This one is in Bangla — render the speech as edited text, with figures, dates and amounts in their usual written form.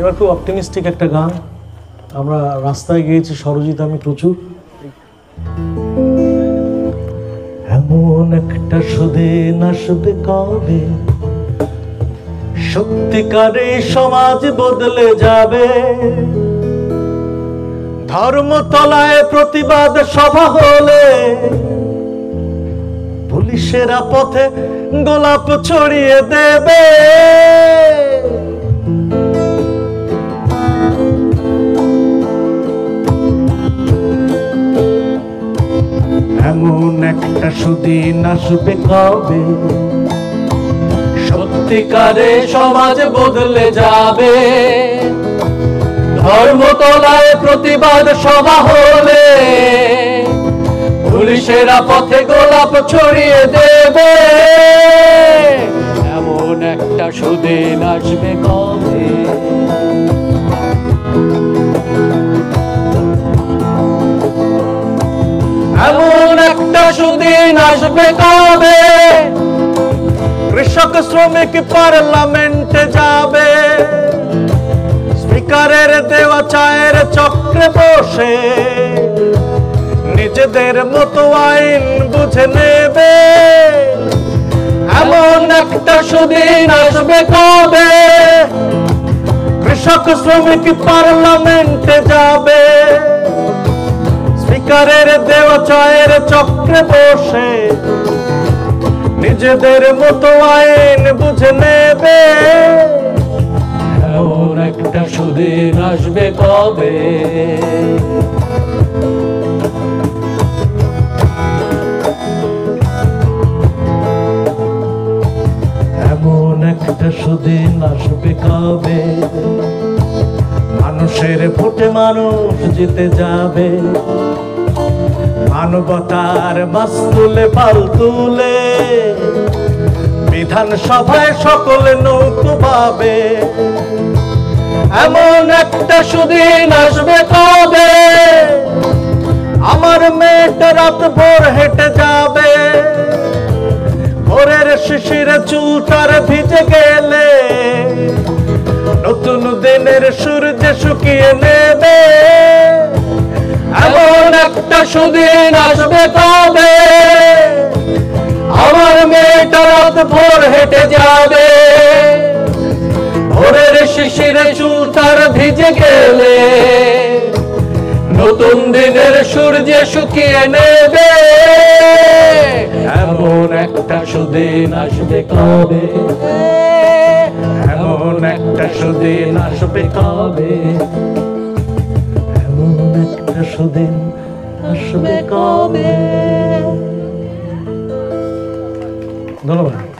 এবার খুব অপটিমিস্টিক একটা গান আমরা রাস্তায় গিয়েছি সরজিৎ আমি প্রচুর। এমন একটা সুদিন আসবে কবে সত্যিকারে সমাজ বদলে যাবে, ধর্মতলায় প্রতিবাদ সভা হলে পুলিশেরা পথে গোলাপ ছড়িয়ে দেবে। এমন একটা সুদিন আসবে কবে সত্যিকারে সমাজ বদলে যাবে, ধর্মতলায় প্রতিবাদ সভা হলে পুলিশেরা পথে গোলাপ ছড়িয়ে দেবে। এমন একটা সুদিন আসবে কবে, এমন একটা সুদিন আসবে কবে কৃষক শ্রমিক পার্লামেন্টে যাবে, স্পিকারের দেওয়া চায়ের চক্রে বসে নিজেদের মতো আইন বুঝে নেবে। এমন একটা সুদিন আসবে কবে কৃষক শ্রমিক পার্লামেন্টে যাবে, স্পিকারের দেওয়া চায়ের চক্রে বসে নিজেদের মতো আইন বুঝে নেবে। এমন একটা সুদিন আসবে কবে, এমন একটা সুদিন আসবে কবে মানুষের ভোটে মানুষ জিতে যাবে, মানবতার বাস তুলে পাল তুলে বিধানসভায় সকলে নৌকো পাবে। এমন একটা সুদিন আসবে কবে আমার মেয়েটা রাত ভোর হেঁটে যাবে, ভোরের শিশিরে চুল তার ভিজে গেলে নতুন দিনের সূর্য শুকিয়ে নেবে। এমন একটা সুদিন আসবে কবে আমার মেয়েটা রাত ভোর হেঁটে যাবে, ভোরের শিশিরে চুল তার ভিজে গেলে নতুন দিনের সূর্য শুকিয়ে নেবে। এমন একটা সুদিন আসবে কবে, এমন একটা সুদিন আসবে কবে, এমন একটা সুদিন আসবে কবে। ধন্যবাদ।